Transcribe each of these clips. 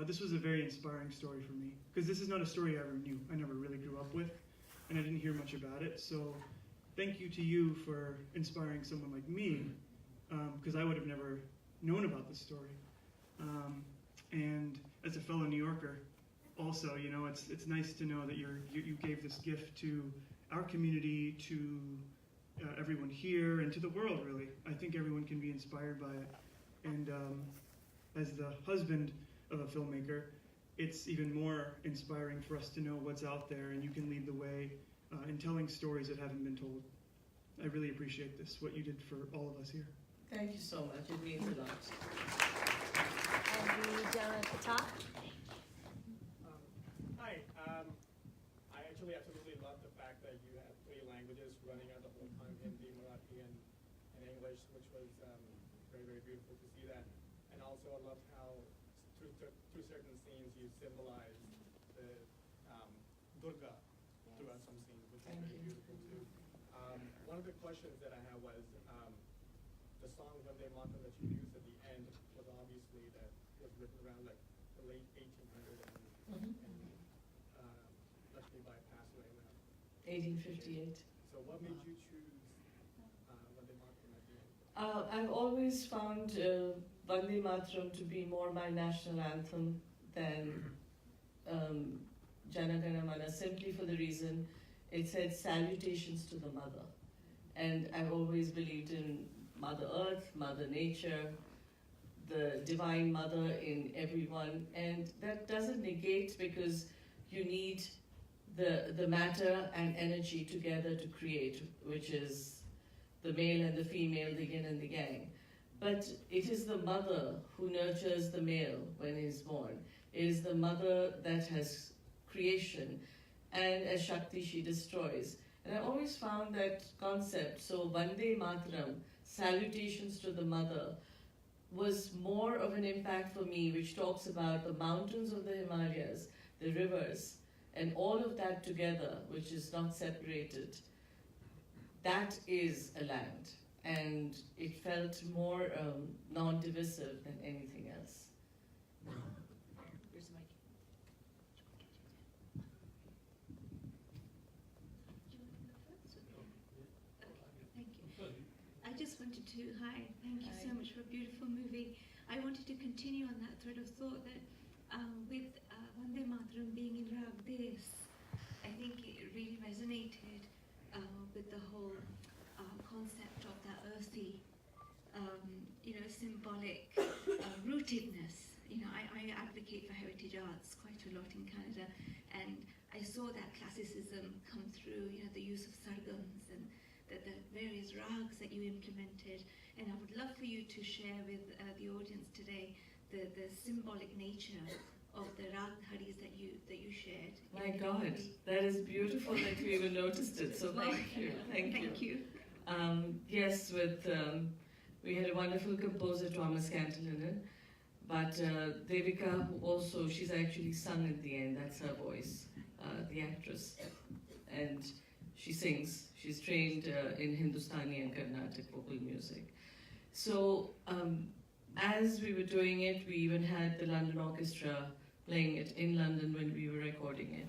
this was a very inspiring story for me, because this is not a story I ever knew. I never really grew up with, and I didn't hear much about it. So thank you to you for inspiring someone like me, because I would have never known about this story. And as a fellow New Yorker, also, you know, it's nice to know that you gave this gift to our community, to everyone here, and to the world, really. I think everyone can be inspired by it. And as the husband of a filmmaker, it's even more inspiring for us to know what's out there, and you can lead the way in telling stories that haven't been told. I really appreciate this, what you did for all of us here. Thank you so much. It means a lot. And the gentleman at the top. Hi. I actually absolutely love the fact that you have 3 languages running out the whole time, Hindi, Marathi, and English, which was very, very beautiful to see that. And also I love how through certain scenes you symbolize the Durga throughout some scenes, which is very beautiful too. One of the questions that I had was the song Vande Mataram that you used at the end was obviously that was written around like the late 1800s and Lakshmi Bai passed away around 1858. So what made you choose Vande Mataram at the end? I've always found Vande Mataram to be more my national anthem than Jana Gana Mana, simply for the reason it said salutations to the mother. And I've always believed in Mother Earth, Mother Nature, the Divine Mother in everyone. And that doesn't negate, because you need the matter and energy together to create, which is the male and the female, the yin and the yang. But it is the mother who nurtures the male when he's born. It is the mother that has creation, and as Shakti she destroys. And I always found that concept, so Vande Mataram, salutations to the mother, was more of an impact for me, which talks about the mountains of the Himalayas, the rivers, and all of that together, which is not separated. That is a land, and it felt more non-divisive than anything else. Here's the mic. Thank you. I just wanted to, thank you so much for a beautiful movie. I wanted to continue on that thread of thought that with Vande Mataram being in Rag Des, I think it really resonated with the whole concept of that earthy, symbolic rootedness. I advocate for heritage arts quite a lot in Canada, and I saw that classicism come through, the use of sargams and the various rags that you implemented. And I would love for you to share with the audience today the symbolic nature of the rag haris that you shared. My God, that is beautiful that you even noticed it, so thank you. Thank you. Yes, we had a wonderful composer, Thomas Cantillon, but Devika, who also, she's actually sung at the end, that's her voice, the actress, and she sings. She's trained in Hindustani and Carnatic vocal music. So as we were doing it, we even had the London Orchestra playing it in London when we were recording it.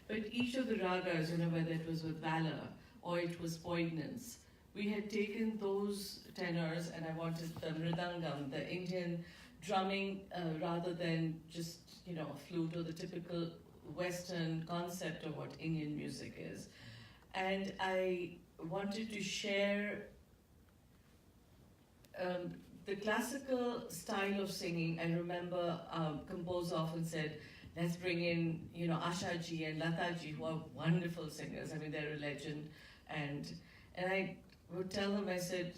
But each of the ragas, whether it was with Valor or it was Poignance, we had taken those tenors, and I wanted the mridangam, the Indian drumming, rather than just a flute or the typical Western concept of what Indian music is. And I wanted to share the classical style of singing. I remember composer often said, let's bring in, Asha ji and Lata ji, who are wonderful singers. I mean, they're a legend. And I would tell them, I said,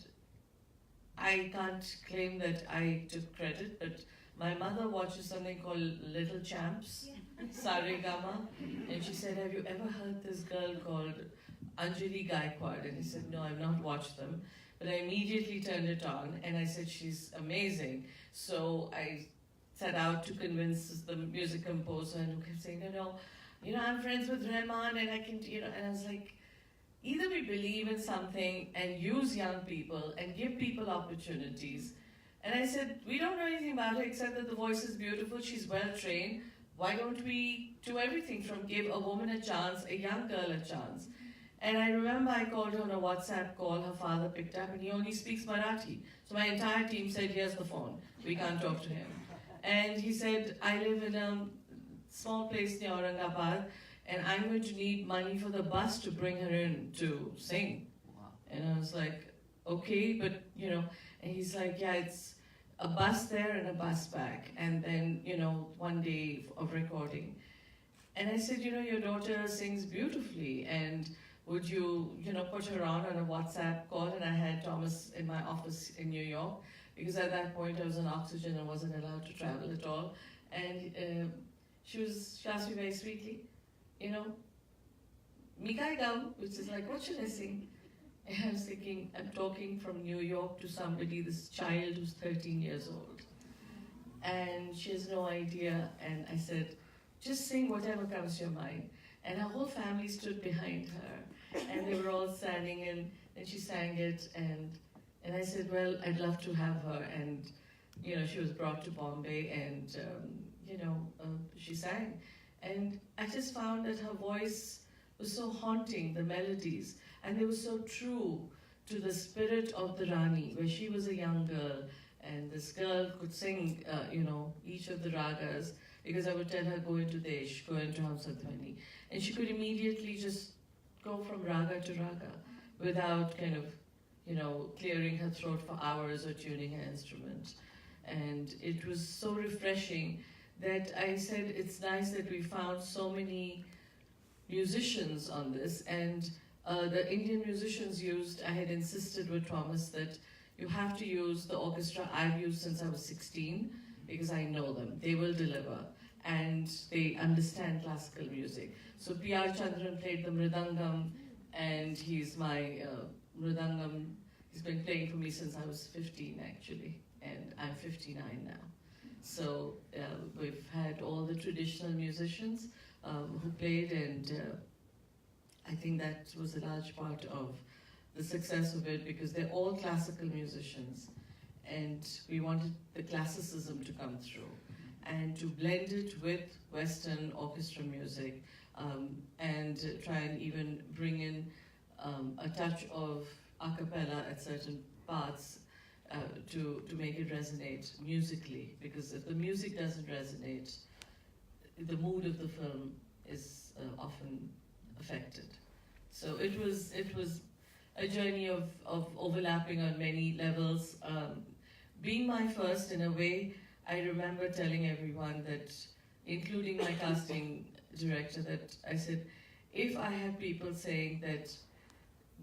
I can't claim that I took credit, but my mother watches something called Little Champs, Saregama, and she said, have you ever heard this girl called Anjali Gaikwad? And I said, no, I've not watched them. But I immediately turned it on, and I said, she's amazing. So I set out to convince the music composer, and who kept saying, I'm friends with Rahman, and I can, and I was like, either we believe in something and use young people and give people opportunities, And I said, we don't know anything about her except that the voice is beautiful, she's well trained. Why don't we do everything from give a woman a chance, a young girl a chance? And I remember I called her on a WhatsApp call, her father picked up, and he only speaks Marathi. So my entire team said, here's the phone, we can't talk to him. And he said, I live in a small place near Aurangabad, and I'm going to need money for the bus to bring her in to sing. Wow. And I was like, okay, but you know, and he's like, yeah, it's a bus there and a bus back, and then, you know, one day of recording. And I said, you know, your daughter sings beautifully, and would you, you know, put her on a WhatsApp call? And I had Thomas in my office in New York, because at that point I was on oxygen and wasn't allowed to travel at all. And she asked me very sweetly, you know, Mikai Gao, which is like, what should I sing? And I was thinking, I'm talking from New York to somebody, this child who's 13 years old. And she has no idea. And I said, just sing whatever comes to your mind. And her whole family stood behind her. And they were all standing, and she sang it. And I said, well, I'd love to have her. And, you know, she was brought to Bombay, and, she sang. And I just found that her voice was so haunting, the melodies. And they were so true to the spirit of the Rani, where she was a young girl, and this girl could sing, each of the ragas, because I would tell her, go into Desh, go into Hamsadhwani. And she could immediately just go from raga to raga without kind of, clearing her throat for hours or tuning her instrument. And it was so refreshing that I said, it's nice that we found so many musicians on this. And the Indian musicians used, I had insisted with Thomas that you have to use the orchestra I've used since I was 16, because I know them. They will deliver, and they understand classical music. So P.R. Chandran played the mridangam, and he's my mridangam. He's been playing for me since I was 15, actually, and I'm 59 now. So we've had all the traditional musicians who played, and I think that was a large part of the success of it, because they're all classical musicians, and we wanted the classicism to come through and to blend it with Western orchestra music, and try and even bring in a touch of a cappella at certain parts to make it resonate musically, because if the music doesn't resonate, the mood of the film is often affected. So it was a journey of overlapping on many levels. Being my first, in a way, I remember telling everyone that, including my casting director, that I said, if I have people saying that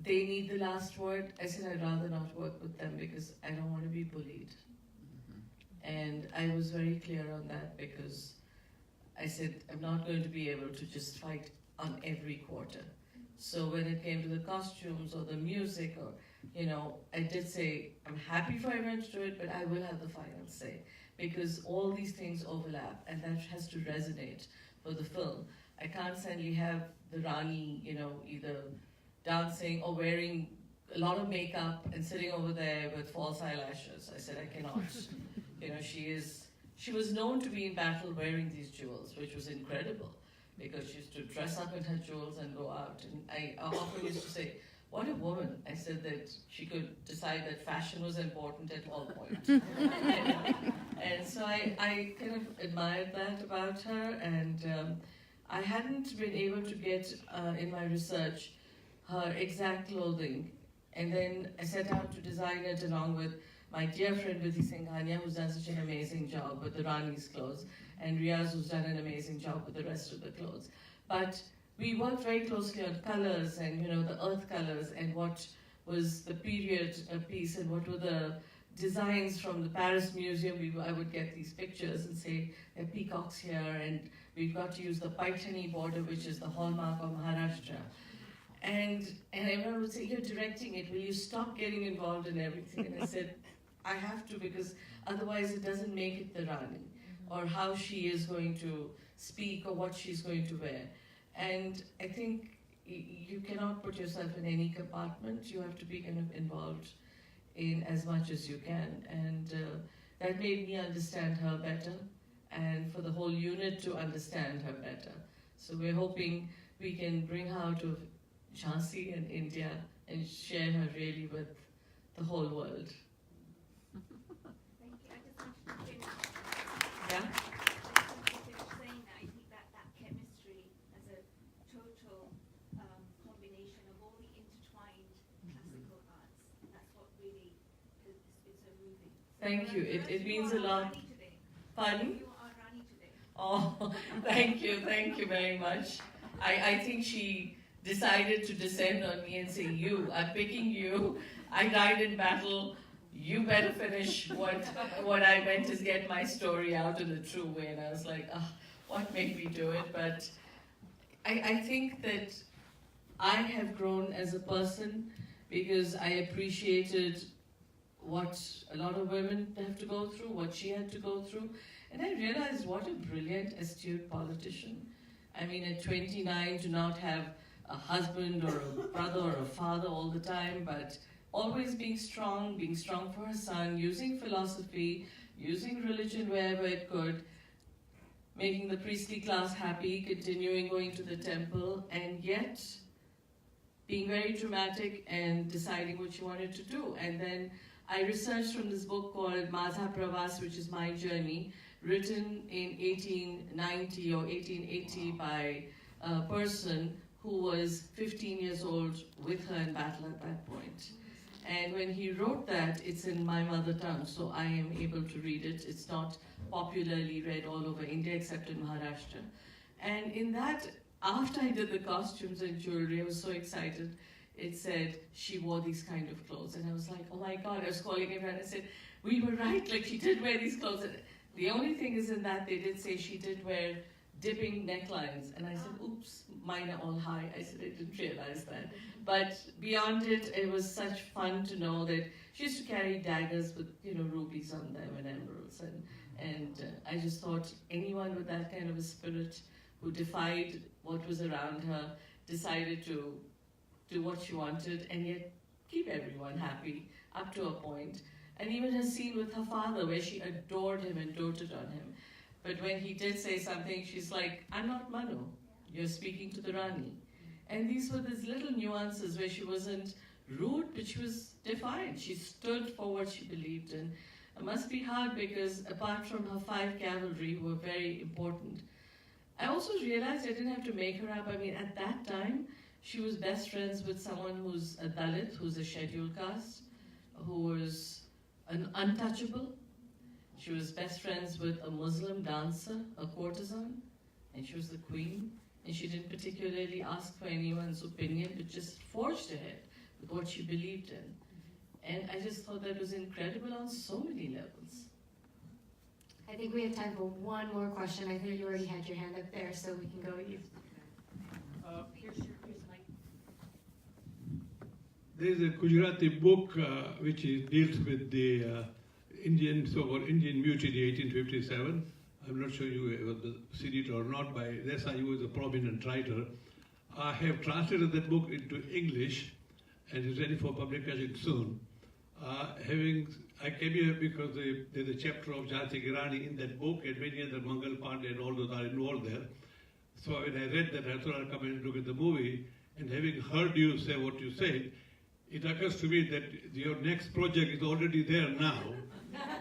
they need the last word, I said I'd rather not work with them, because I don't want to be bullied. And I was very clear on that, because I said I'm not going to be able to just fight on every quarter. So when it came to the costumes or the music, or I did say I'm happy for everyone to do it, but I will have the final say, because all these things overlap, and that has to resonate for the film. I can't suddenly have the Rani, either dancing or wearing a lot of makeup and sitting over there with false eyelashes. I said I cannot. She was known to be in battle wearing these jewels, which was incredible, because she used to dress up in her jewels and go out. And I often used to say, what a woman. I said that she could decide that fashion was important at all points. And so I kind of admired that about her, and I hadn't been able to get in my research her exact clothing. And then I set out to design it along with my dear friend Vidhi Singhania, who's done such an amazing job with the Rani's clothes, and Riaz, who's done an amazing job with the rest of the clothes. But we worked very closely on colors and, the earth colors, and what was the period piece, and what were the designs from the Paris Museum. I would get these pictures and say, there are peacocks here, and we've got to use the Paithani border, which is the hallmark of Maharashtra. And everyone would say, you're directing it, will you stop getting involved in everything? And I said, I have to, because otherwise it doesn't make it the Rani, or how she is going to speak, or what she's going to wear. And I think you cannot put yourself in any compartment. You have to be kind of involved in as much as you can. And that made me understand her better, and for the whole unit to understand her better. So we're hoping we can bring her out of Jhansi and India and share her really with the whole world. Thank you. I just wanted to finish. Yeah? I just wanted to finish saying that I think that chemistry as a total combination of all the intertwined classical arts, and that's what really is so moving. Thank you. It means a You are lot. Rani today. Pardon? You are Rani today. Oh, thank you very much. I think she decided to descend on me and say, you, I'm picking you. I died in battle. You better finish what I meant is get my story out in a true way. And I was like, what made me do it? But I think that I have grown as a person because I appreciated what a lot of women have to go through, what she had to go through. And I realized what a brilliant, astute politician. I mean, at 29, to not have a husband or a brother or a father all the time, but always being strong for her son, using philosophy, using religion wherever it could, making the priestly class happy, continuing going to the temple, and yet being very dramatic and deciding what she wanted to do. And then I researched from this book called Mazha Pravas, which is my journey, written in 1890 or 1880 by a person who was 15 years old with her in battle at that point. And when he wrote that, it's in my mother tongue, so I am able to read it. It's not popularly read all over India except in Maharashtra. And in that, after I did the costumes and jewelry, I was so excited. It said she wore these kind of clothes. And I was like, oh my God, I was calling everyone and I said, we were right, like she did wear these clothes. And the only thing is in that they did say she did wear dipping necklines. And I said, oops, mine are all high. I said, I didn't realize that. But beyond it, it was such fun to know that she used to carry daggers with, rubies on them and emeralds. And I just thought anyone with that kind of a spirit who defied what was around her, decided to do what she wanted and yet keep everyone happy up to a point. And even her scene with her father where she adored him and doted on him. But when he did say something, she's like, I'm not Manu. You're speaking to the Rani. And these were these little nuances where she wasn't rude, but she was defiant. She stood for what she believed in. It must be hard because apart from her 5 cavalry, who were very important, I also realized I didn't have to make her up. I mean, at that time, she was best friends with someone who's a Dalit, who's a scheduled caste, who was an untouchable. She was best friends with a Muslim dancer, a courtesan, and she was the queen. And she didn't particularly ask for anyone's opinion, but just forged ahead with what she believed in. And I just thought that was incredible on so many levels. I think we have time for one more question. I think you already had your hand up there, so we can go with you. Here's the mic. There is a Gujarati book which deals with the Indian, so-called Indian Mutiny 1857. I'm not sure you ever seen it or not. By Desai, who is a prominent writer. I have translated that book into English and it's ready for publication soon. I came here because there's a chapter of Jhansi Ki Rani in that book and many other Mangal Pandey and all those are involved there. So when I read that, I thought I'd come and look at the movie, and having heard you say what you said, it occurs to me that your next project is already there now.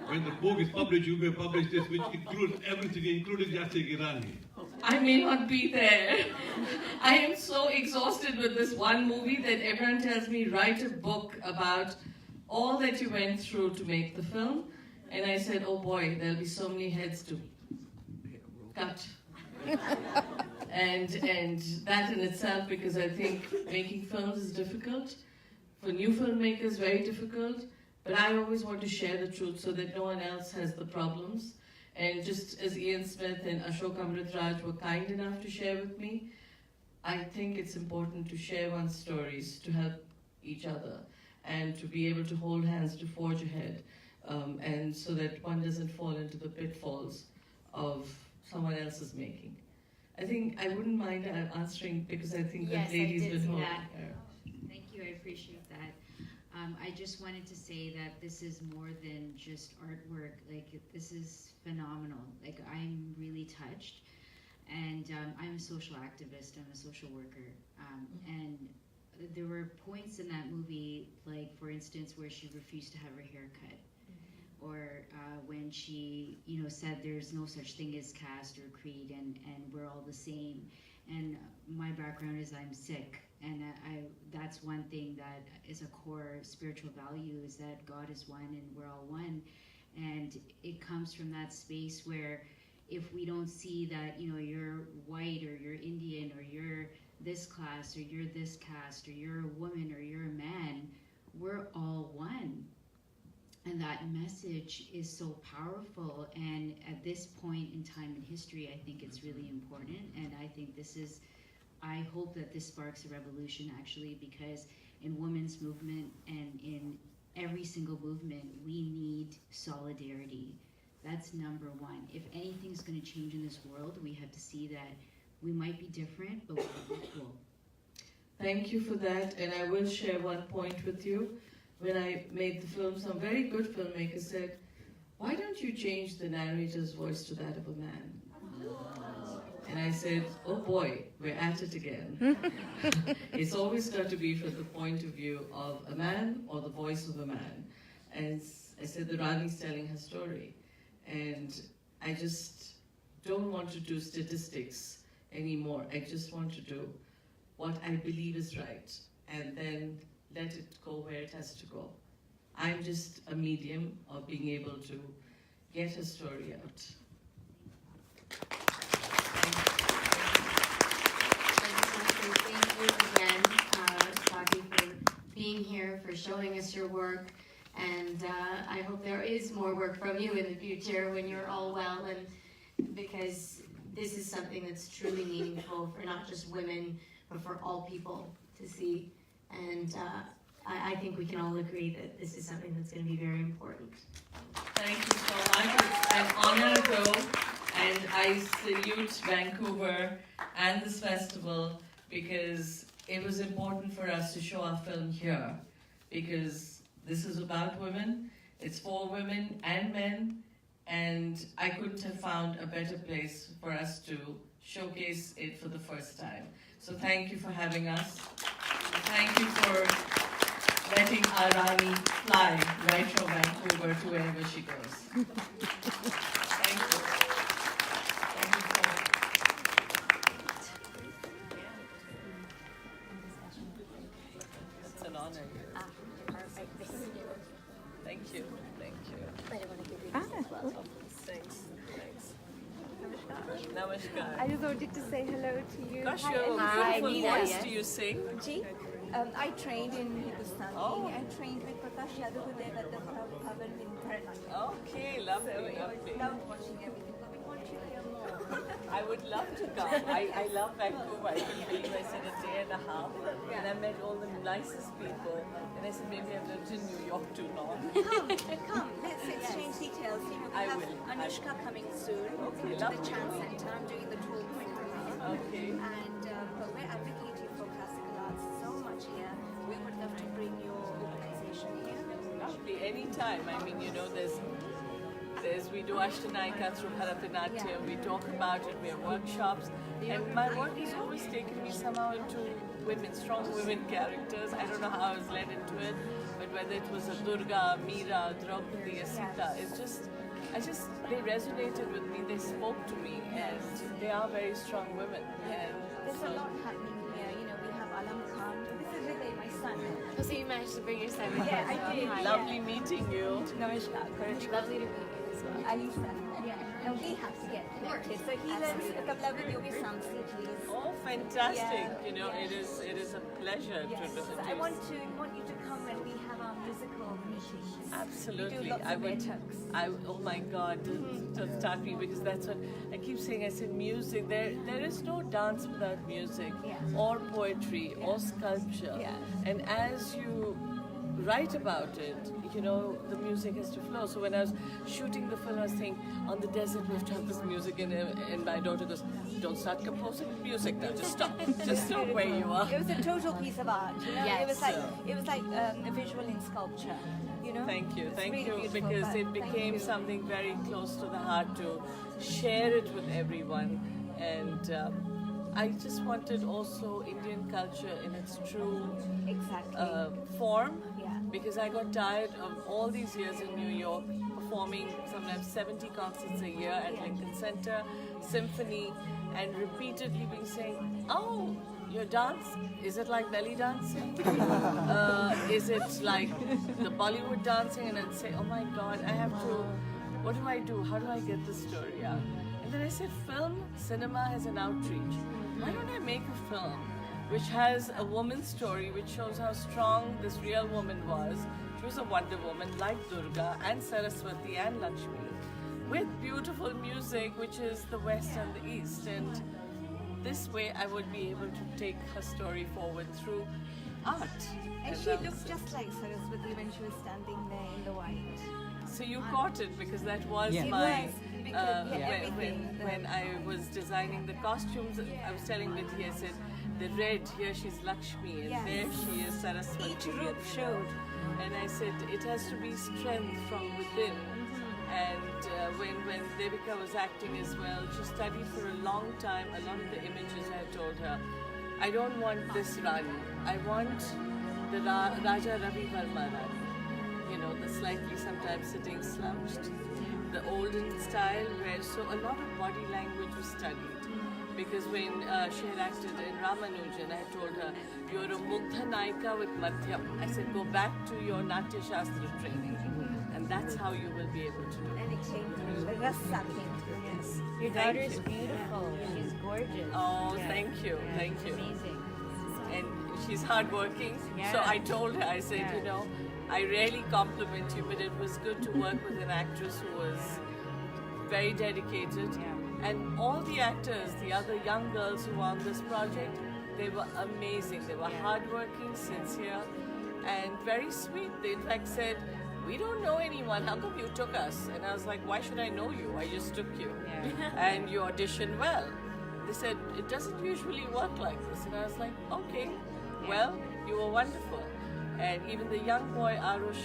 When the book is published, you may publish this, which includes everything, including Jhansi Ki Rani. I may not be there. I am so exhausted with this one movie that everyone tells me, write a book about all that you went through to make the film. And I said, oh boy, there'll be so many heads to cut. and that in itself, because I think making films is difficult. For new filmmakers, very difficult. But I always want to share the truth so that no one else has the problems. And just as Ian Smith and Ashok Amritraj were kind enough to share with me, I think it's important to share one's stories to help each other and to be able to hold hands to forge ahead, and so that one doesn't fall into the pitfalls of someone else's making. I think I wouldn't mind answering because I think Yes, that lady's I did been see holding. that. Thank you, I appreciate that. I just wanted to say that this is more than just artwork. Like, this is phenomenal. Like, I'm really touched. And I'm a social activist, I'm a social worker. And there were points in that movie, like, for instance, where she refused to have her hair cut. Or when she, said there's no such thing as caste or creed, and we're all the same. And my background is I'm Sikh, and that's one thing that is a core spiritual value, is that God is one and we're all one. And it comes from that space where if we don't see that, you're white or you're Indian or you're this class or you're this caste or you're a woman or you're a man, we're all one. And that message is so powerful, and at this point in time in history, I think it's really important, and I hope that this sparks a revolution, actually, because in women's movement and in every single movement, we need solidarity. That's number one. If anything's going to change in this world, we have to see that we might be different, but we're equal. Thank you for that, and I will share one point with you. When I made the film, some very good filmmakers said, why don't you change the narrator's voice to that of a man? And I said, oh boy, we're at it again. It's always got to be from the point of view of a man or the voice of a man. And I said, the Rani's telling her story. And I just don't want to do statistics anymore. I just want to do what I believe is right. And then let it go where it has to go. I'm just a medium of being able to get her story out. Thank you again, Swati, for being here, for showing us your work. And I hope there is more work from you in the future when you're all well, and because this is something that's truly meaningful for not just women, but for all people to see. And I think we can all agree that this is something that's going to be very important. Thank you so much. It's an honor though, and I salute Vancouver and this festival because it was important for us to show our film here, because this is about women, it's for women and men, and I couldn't have found a better place for us to showcase it for the first time. So thank you for having us. Thank you for letting our Rani fly right from Vancouver to wherever she goes. Thank you. Thank you so much. It's an honor. Thank you. Thank you. I didn't want to give you this as well. Thanks. Namaskar. I just wanted to say hello to you. Gosh, Hi, your Hi, beautiful Nina, voice. yes. Do you sing? Ji, I trained in Hindustani. Oh. I trained with Prakash Yadav at the Bhavan in Bharatanatyam. Okay, lovely, So lovely. I loved watching everything, but we want you to hear more. I would love to come. I love Vancouver. I can believe I spent a day and a half, and I met all the nicest people. And I said, maybe I've lived in New York too long. Come, let's exchange details. You know, we I have will. Anushka coming soon Okay, to the lovely. Chan Center. I'm doing the 12-point program. Okay. And but we're advocating for classical arts so much here. We would love to bring your organization here. Lovely. Anytime. I mean, there's we do Ashtanaika through Bharatanatyam. Yeah. We talk about it. We have workshops, and my work has always taken me somehow into women, strong women characters. I don't know how I was led into it, but whether it was a Durga, Meera, Draupadi, a Sita, they resonated with me. They spoke to me, and they are very strong women. And There's so, a lot happening here. You know, we have Alam Khan. This is Vijay, my son. Oh, so you managed to bring your son with Yeah, us. I did. Hi. lovely meeting you. Namaskar. Lovely to meet you as well. Alisa. Yeah. Now we have to get connected. So he learns tabla with Yogi Samsi, please. Oh, fantastic! Yeah. It is a pleasure Yes. to So listen to. I want you to come when we have our musical meetings. Absolutely. We do lots I of would. Baithaks. Oh my God! Don't start me, because that's what I keep saying. I said music. There is no dance without music, Yeah. or poetry, or sculpture. Yeah. And as you write about it, you know, the music has to flow. So when I was shooting the film, I was thinking, on the desert we have to have this music, and my daughter goes, don't start composing music now, just stop. Just stop where you are. It was a total piece of art, you know. Yes. It was like a visual in sculpture, you know. Thank you, It's thank really you, beautiful, because but it thank became you. something very close to the heart to share it with everyone. And I just wanted also Indian culture in its true Exactly. form, Yeah. because I got tired of all these years in New York performing sometimes 70 concerts a year at Lincoln Center, Symphony, and repeatedly being saying, oh, your dance, is it like belly dancing? Is it like the Bollywood dancing? And I'd say, oh my God, I have to, what do I do? How do I get the story out? And then I said, film, cinema has an outreach. Why don't I make a film which has a woman's story, which shows how strong this real woman was? She was a Wonder Woman like Durga and Saraswati and Lakshmi, with beautiful music, which is the West and the East. And this way I would be able to take her story forward through art. And she that was looked it. just like Saraswati when she was standing there in the white. So you caught it, because that was It my was, because, yeah, when, everything, when I was designing the costumes. I was telling Vidhi, I said, the red here she's Lakshmi, and Yes. there she is Saraswati. Each group and, showed. And I said it has to be strength from within. And when Devika was acting as well, she studied for a long time. A lot of the images I told her, I don't want this Rani. I want the Raja Ravi Varma Rani. You know, the slightly sometimes sitting slouched, the olden style, where so a lot of body language was studied. Because when she had acted in Ramanujan, I had told her, you're a Mugdha Naika with Madhyam. I said, go back to your Natya Shastra training, and that's how you will be able to do it. And it came through. The rasa came through. Yes. Your Thank daughter's you. beautiful. She's gorgeous. Oh, Yeah. thank you, Yeah, thank she's you. amazing. And she's hardworking. So Yeah. I told her, I said, Yeah. you know, I rarely compliment you, but it was good to work with an actress who was very dedicated. Yeah. And all the actors, the other young girls who were on this project, they were amazing. They were Yeah. hardworking, sincere, and very sweet. They in fact said, we don't know anyone, how come you took us? And I was like, why should I know you? I just took you. Yeah. And you auditioned well. They said, it doesn't usually work like this. And I was like, okay, well, you were wonderful. And even the young boy, Arush,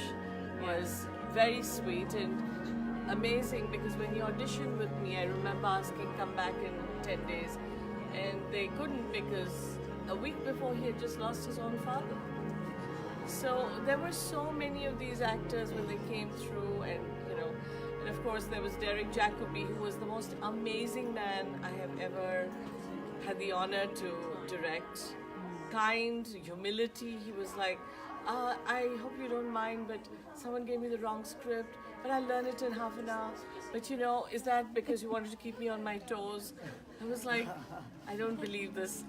was very sweet and amazing, because when he auditioned with me, I remember asking, come back in 10 days. And they couldn't, because a week before he had just lost his own father. So there were so many of these actors when they came through, and you know, and of course there was Derek Jacobi, who was the most amazing man I have ever had the honor to direct. Kind, humility. He was like, I hope you don't mind, but someone gave me the wrong script, but I'll learn it in half an hour. But you know, is that because you wanted to keep me on my toes? I was like, I don't believe this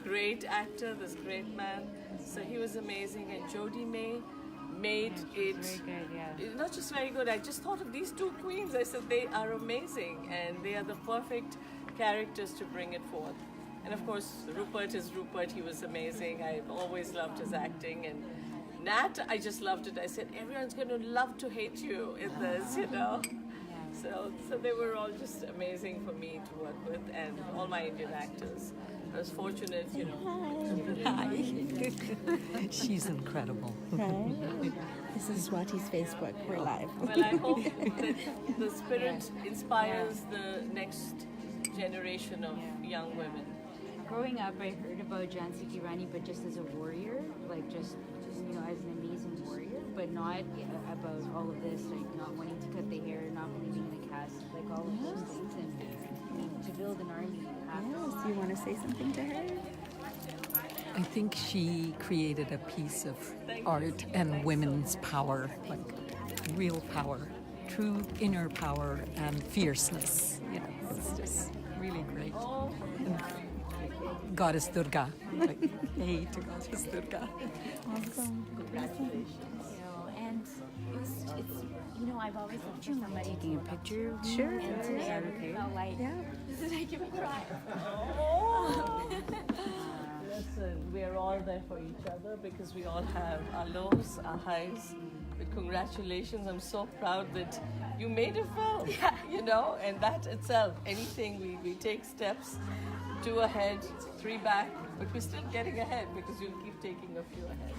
great actor, this great man. So he was amazing, and Jodie May made it Very good, yeah. not just very good. I just thought of these two queens. I said they are amazing, and they are the perfect characters to bring it forth. And of course, Rupert is Rupert. He was amazing. I've always loved his acting. And Nat, I just loved it. I said, everyone's going to love to hate you in this, you know. So they were all just amazing for me to work with, and all my Indian actors. I was fortunate, you know. Hi. She's incredible. This is Swati's Facebook. We're live. Well, I hope that the spirit inspires the next generation of young women. Growing up, I heard about Jhansi Ki Rani, but just as a warrior, like just you know, as an amazing warrior, but not about all of this, like not wanting to cut the hair, not believing in the caste, like all of those things, and to build an army. Yes, you want to say something to her? I think she created a piece of art and women's power, like real power, true inner power and fierceness. You know, it's just really great. And Goddess Durga, like, hey to Goddess Durga. Awesome. You know, and it's you know, I've always loved somebody taking a picture of me, Sure. and today I felt like Yeah. this is like a cry. Listen, we're all there for each other because we all have our lows, our highs. But congratulations, I'm so proud that you made a film, you know, and that itself, anything, we take steps, 2 ahead, 3 back, but we're still getting ahead because you'll keep taking a few ahead.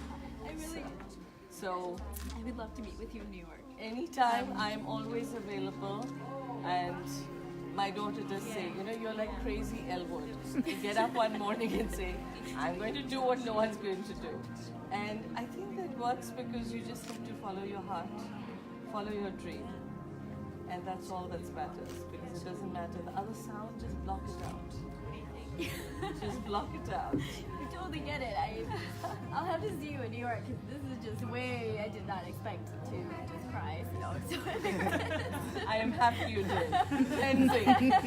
I really, so I would love to meet with you in New York. anytime, I'm always available, and my daughter does say, you know, you're like crazy Elwood. You get up one morning and say, I'm going to do what no one's going to do. And I think that works because you just have to follow your heart, follow your dream. And that's all that matters, because it doesn't matter. The other sound, just block it out. Just block it out. I totally get it. I'll have to see you in New York because this is just way I did not expect to just cry. So I am happy you did.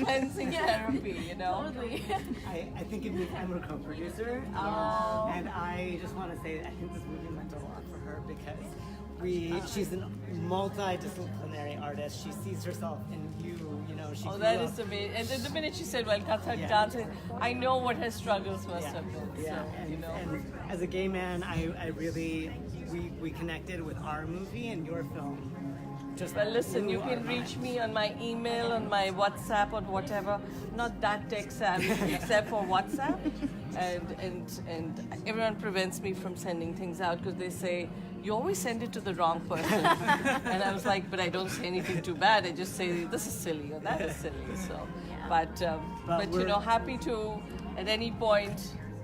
Cleansing therapy, you know? Totally. I think it means I'm a co-producer, Oh. and I just want to say that I think this movie meant a lot for her because she's a multidisciplinary artist. She sees herself in you, you know. She Oh, grew that up- is amazing. And then the minute she said, well, Kathak Yeah. dancing, I know what her struggles must have been. Yeah, So, and, you know. and as a gay man, I really, we connected with our movie and your film. Just Well, listen, you blew can our reach minds. me on my email, on my WhatsApp, or whatever. Not that tech savvy, except for WhatsApp. And everyone prevents me from sending things out because they say, you always send it to the wrong person. And I was like, but I don't say anything too bad. I just say, this is silly or that is silly. So, but you we're- know, happy to, at any point,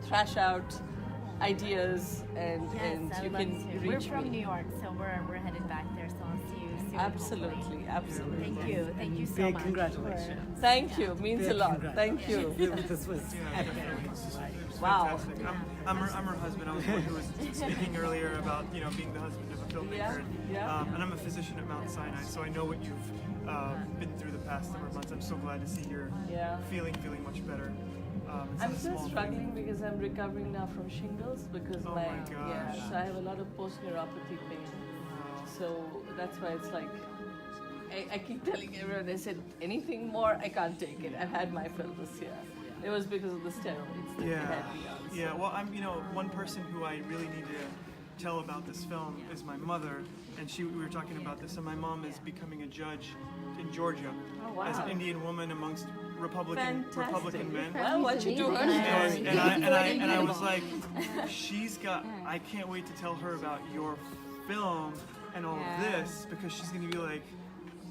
thrash out ideas and I you would love can to. reach We're from me. New York, so we're headed back there. So I'll see you soon. Absolutely, absolutely. Thank you so Big much. congratulations. Thank you. Means a Big lot. congrats. Thank you. This was epic. Wow. Fantastic. I'm her husband. I was the one who was speaking earlier about, you know, being the husband of a filmmaker. Yeah. And I'm a physician at Mount Sinai, so I know what you've been through the past number of months. I'm so glad to see you're feeling much better. It's I'm not a still small struggling because I'm recovering now from shingles because Oh my my gosh. so I have a lot of post-neuropathy pain. So that's why it's like I keep telling everyone. I said anything more I can't take it. I've had my fill this year. It was because of the steroids that they had me on. So. Yeah. Well, I'm, you know, one person who I really need to tell about this film is my mother, and we were talking about this, and my mom is becoming a judge in Georgia as an Indian woman amongst Republican men. Well, what you do her story. And I was like, I can't wait to tell her about your film and all of this, because she's going to be like,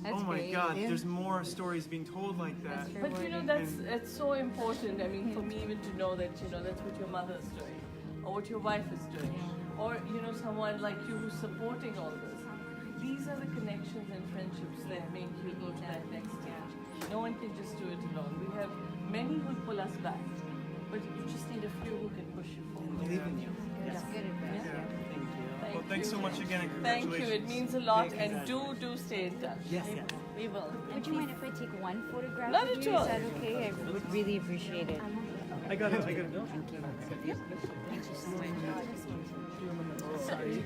oh my God, there's more stories being told like that. But you know, that's so important. I mean, for me even to know that, you know, that's what your mother is doing, or what your wife is doing, or, you know, someone like you who's supporting all this. These are the connections and friendships that make you go to that next stage. No one can just do it alone. We have many who pull us back, but you just need a few who can push you forward. Believe in you. That's good advice. Yeah. Well, thanks so much again, and Thank congratulations. you. It means a lot, and do stay in touch. Yes. We will. Would you mind if I take one photograph Not of at you? all. Is that okay? I would really appreciate it. I got it. Thank you so much. Sorry.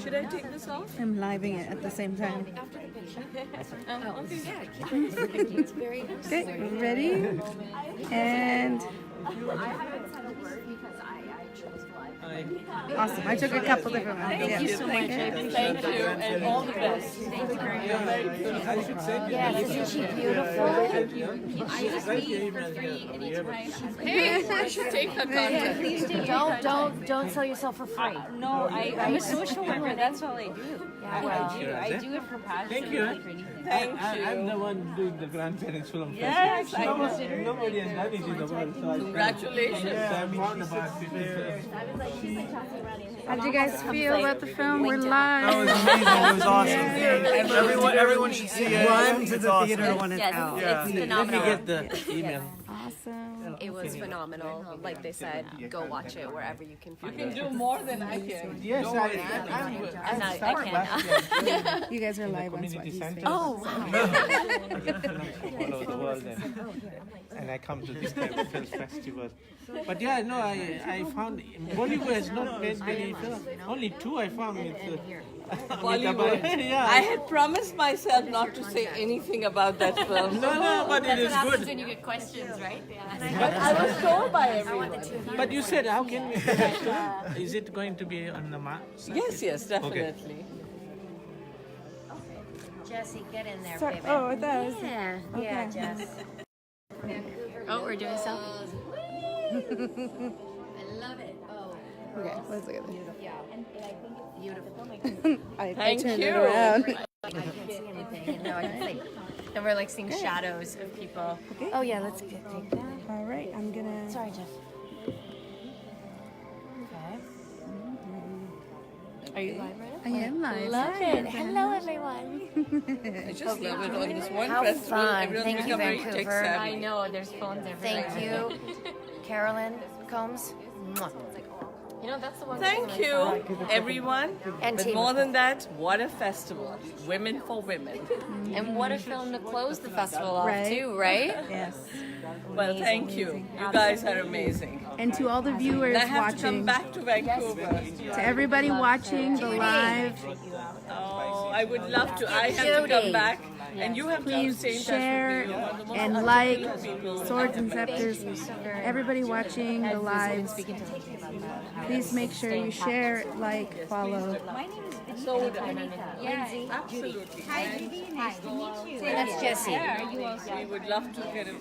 Should I take this off? I'm living it at the same time. Okay. It's very Okay, ready? And I haven't said a word because I chose live. awesome. I took a couple different ones. Thank you so much. Thank you, and all the best. Thank you very You're much. very beautiful. Yes, isn't she beautiful? I just read for free anytime. Hey, I should take her contact. Please do. Don't sell yourself for free. No, I'm a social worker. That's all I do. I do it for passion. Thank you. Not for anything. Thank I'm the you. one doing the grandparents film Yes, festival. I consider it. Nobody has done it in the world, so I Congratulations. I'm proud about it. I was like, she's like tossing around and How do you guys feel about the film? We're live. That was amazing. It was awesome. Everyone should see it. Run to It's the awesome. theater when it's Yes, out. Yeah. it's Let me phenomenal. get the email. Awesome. It was phenomenal. Like they said, go watch it wherever you can You find can it. do more than I can. Yes, Don't worry. I'm good. And I started can. last year You guys are in the live on community Swahili. center. Oh, wow. I get films from all over the world, and I come to this type of film festival. But yeah, no, I found Bollywood has not made many films. Only two I found. With, Bollywood. Yeah. I had promised myself not to say anything about that film. No, but it is good. When you get questions, right? But I was told by everyone. But you said, how can we do that? Is it going to be on the map? Yes, definitely. Jesse, get in there, So- baby. oh, those. Yeah, Okay. yeah, Jess. Oh, we're doing selfies. I love it. Oh. Okay, let's look at this. Yeah. And I think it's beautiful. I Thank turned you. it around. I can't see anything. No, I can see. And we're like seeing shadows of people. Okay. Oh yeah, let's take that. All right, I'm gonna. Sorry, Jeff. Okay. Are you live right now? I am live. Love Hi, it. Hello, everyone. I just love it on this one How festival. fun. Everyone's Thank you, become very Vancouver. tech-savvy. I know, there's phones everywhere. Thank you, Carolyn Combs. Mwah. You know, that's the one Thank thing I you, saw. everyone. And But team. more than that, what a festival. Women for women. And what a film to close the festival off, Right. too, right? Yes. Well, thank you. You guys are amazing. And to all the viewers And I have to come watching, back to Vancouver. to everybody watching the live, Oh, I would love to. I have to come back. And you have to please stay in touch share with me. You're one of the most and articulate like people. Swords and Scepters. Everybody watching the lives, please make sure you share, like, follow. So would I. Yeah, Absolutely. Hi, Judy. Nice to meet you. That's Jessie. We would love to get a,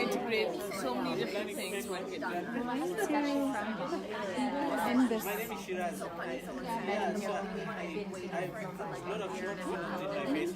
integrate so many different things one can do. And this. My name is Shiraz. Yeah, so I have a lot of short films in my Facebook.